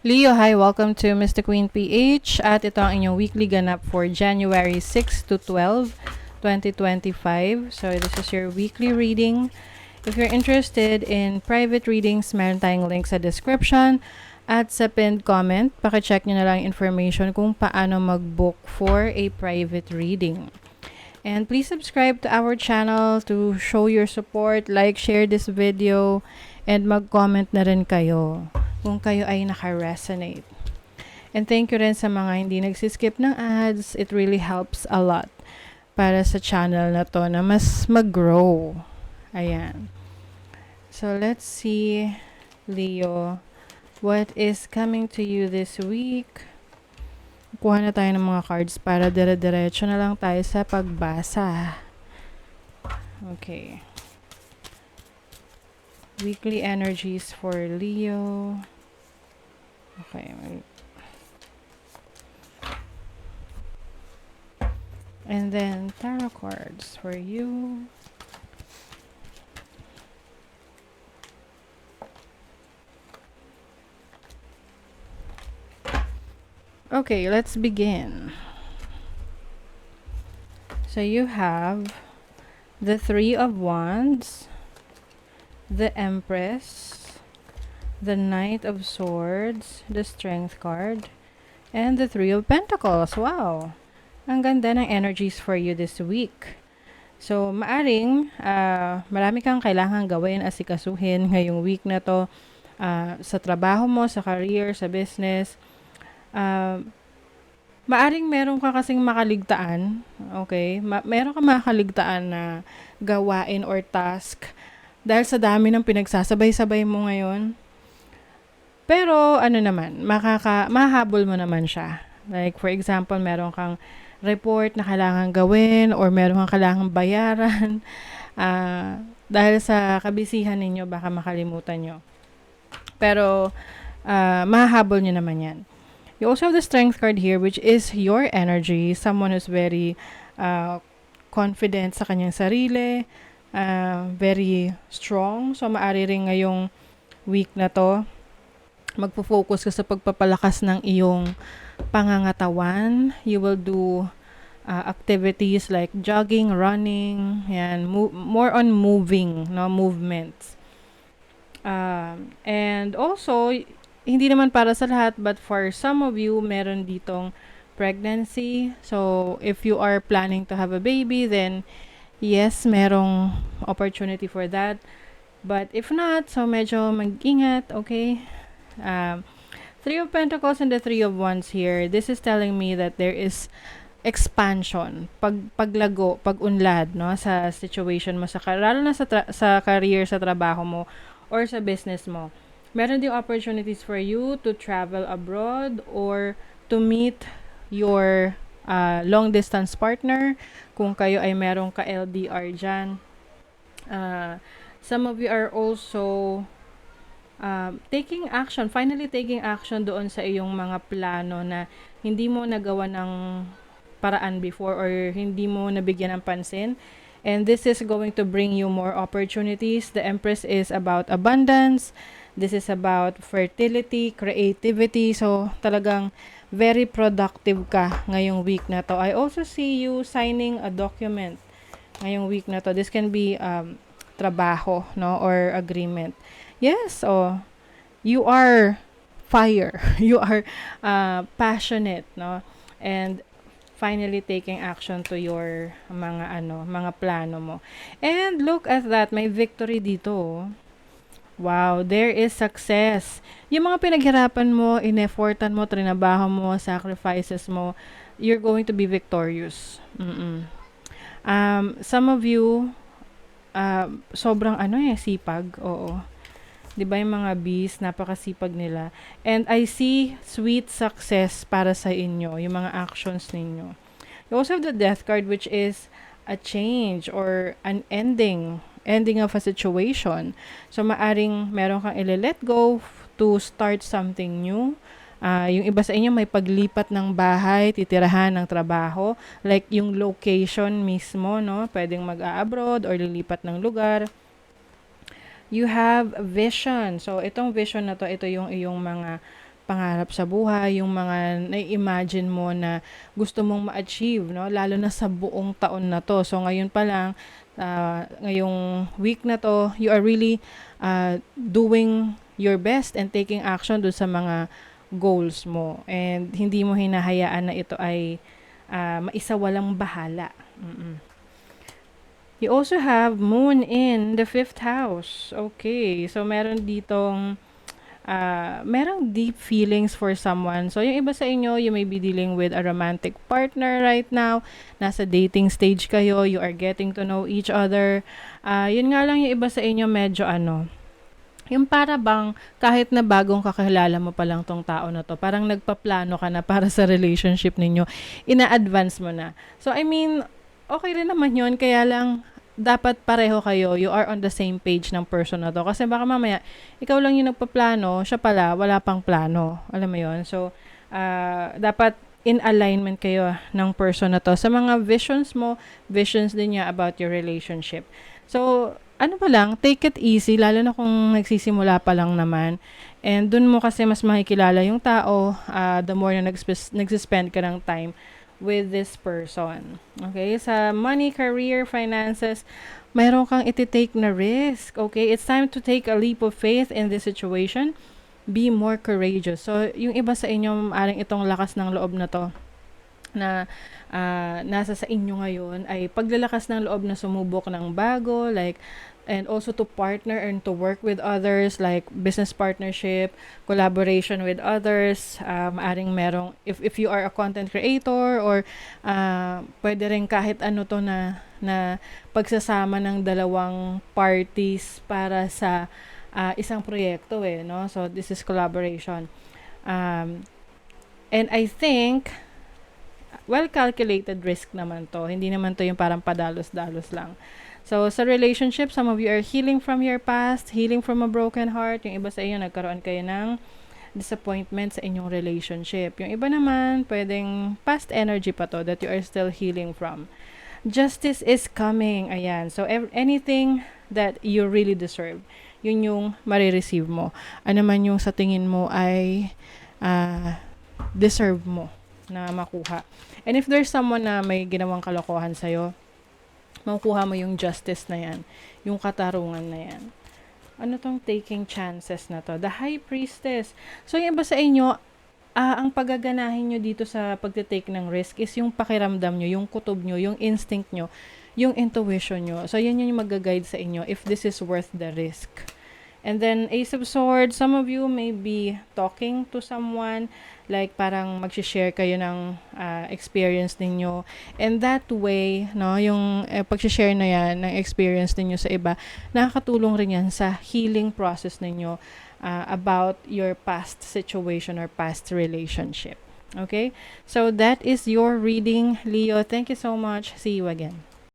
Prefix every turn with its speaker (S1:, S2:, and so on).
S1: Leo, hi! Welcome to Mr. Queen PH at ito ang inyong weekly ganap for January 6 to 12, 2025. So this is your weekly reading. If you're interested in private readings, meron tayong link sa description at sa pinned comment. Pakicheck nyo na lang information kung paano mag-book for a private reading. And please subscribe to our channel to show your support, like, share this video, and mag-comment na rin kayo kung kayo ay naka-resonate. And thank you rin sa mga hindi nagsiskip ng ads. It really helps a lot para sa channel na to na mas mag-grow. Ayan. So let's see, Leo, what is coming to you this week? Kuha na tayo ng mga cards para dire-diretso na lang tayo sa pagbasa. Okay. Weekly energies for Leo. Okay. And then tarot cards for you. Okay, let's begin. So you have the Three of Wands, the Empress, the Knight of Swords, the Strength card, and the Three of Pentacles. Wow! Ang ganda ng energies for you this week. So, maaring marami kang kailangan gawin, asikasuhin ngayong week na to sa trabaho mo, sa career, sa business. Maaring meron ka kasing makaligtaan, okay? Meron ka makaligtaan na gawain or task dahil sa dami ng pinagsasabay-sabay mo ngayon. Pero ano naman, mahahabol mo naman siya. Like for example, meron kang report na kailangan gawin or meron kang kailangan bayaran. Dahil sa kabisihan ninyo, baka makalimutan nyo. Pero mahahabol nyo naman yan. You also have the Strength card here, which is your energy. Someone who's very confident sa kanyang sarili, very strong. So, maari rin ngayong week na to, magpo-focus ka sa pagpapalakas ng iyong pangangatawan. You will do activities like jogging, running, yan, more on moving, no, movements. And also, hindi naman para sa lahat, but for some of you, meron ditong pregnancy. So, if you are planning to have a baby, then yes, merong opportunity for that. But if not, so medyo mag-ingat, okay? Three of Pentacles and the Three of Wands here. This is telling me that there is expansion, paglago, pag-unlad, no, sa situation mo, lalo na sa career, sa trabaho mo, or sa business mo. Meron din opportunities for you to travel abroad or to meet your long-distance partner. Kung kayo ay merong ka-LDR dyan. Some of you are also taking action, finally taking action doon sa iyong mga plano na hindi mo nagawa ng paraan before or hindi mo nabigyan ng pansin. And this is going to bring you more opportunities. The Empress is about abundance. This is about fertility, creativity. So, talagang very productive ka ngayong week na to. I also see you signing a document ngayong week na to. This can be trabaho, no, or agreement. Yes, you are fire. You are passionate, no? And finally taking action to your mga plano mo. And look at that, may victory dito. Wow, there is success. Yung mga pinaghirapan mo, in-effortan mo, trinabaho mo, sacrifices mo, you're going to be victorious. Some of you, sobrang sipag, oo. 'Di ba yung mga bees, napakasipag nila. And I see sweet success para sa inyo, yung mga actions ninyo. You also have the Death card, which is a change or an ending of a situation. So, maaring meron kang i-let go to start something new. Yung iba sa inyo may paglipat ng bahay, titirahan ng trabaho. Like yung location mismo, no? Pwedeng mag-a-abroad or lilipat ng lugar. You have vision. So, itong vision na to, ito yung iyong mga pangarap sa buhay, yung mga nai-imagine mo na gusto mong ma-achieve, no? Lalo na sa buong taon na to. So ngayon pa lang, ngayong week na to, you are really doing your best and taking action do sa mga goals mo. And hindi mo hinahayaan na ito ay maisawalang bahala. Mm-mm. You also have moon in the 5th house. Okay. So, meron ditong merong deep feelings for someone. So, yung iba sa inyo, you may be dealing with a romantic partner right now. Nasa dating stage kayo. You are getting to know each other. Yun nga lang yung iba sa inyo, medyo yung para bang kahit na bagong kakilala mo pa lang tong tao na to, parang nagpaplano ka na para sa relationship ninyo. Ina-advance mo na. So, I mean, okay rin naman yun. Kaya lang, dapat pareho kayo. You are on the same page ng person na to. Kasi baka mamaya, ikaw lang yung nagpaplano, siya pala, wala pang plano. Alam mo yun? So, dapat in alignment kayo ng person na to. Sa mga visions mo, visions din niya about your relationship. So, ano pa lang, take it easy, lalo na kung nagsisimula pa lang naman. And dun mo kasi mas makikilala yung tao, the more na nagsispend ka ng time with this person. Okay? Sa money, career, finances, mayroon kang ititake na risk. Okay? It's time to take a leap of faith in this situation. Be more courageous. So, yung iba sa inyo, maaring itong lakas ng loob na to, na nasa sa inyo ngayon ay paglalakas ng loob na sumubok ng bago, like, and also to partner and to work with others, like business partnership, collaboration with others. Maaring merong, if you are a content creator, or pwede rin kahit ano to na pagsasama ng dalawang parties para sa isang proyekto no? So, this is collaboration. And I think, well-calculated risk naman to. Hindi naman to yung parang padalos-dalos lang. So, sa relationship, some of you are healing from your past, healing from a broken heart. Yung iba sa inyo, nagkaroon kayo ng disappointment sa inyong relationship. Yung iba naman, pwedeng past energy pa to that you are still healing from. Justice is coming. Ayan. So, anything that you really deserve, yun yung marireceive mo. Ano man yung sa tingin mo ay deserve mo na makuha. And if there's someone na may ginawang kalokohan sa'yo, makukuha mo yung justice na yan, yung katarungan na yan. Ano tong taking chances na to? The High Priestess. So, yung iba sa inyo, ang pagaganahin nyo dito sa pagtitake ng risk is yung pakiramdam nyo, yung kutob nyo, yung instinct nyo, yung intuition nyo. So, yan yung mag-guide sa inyo if this is worth the risk. And then, Ace of Swords, some of you may be talking to someone, like parang mag-share kayo ng experience ninyo. And that way, no, yung pag-share na yan ng experience ninyo sa iba, nakakatulong rin yan sa healing process ninyo about your past situation or past relationship. Okay? So, that is your reading, Leo. Thank you so much. See you again.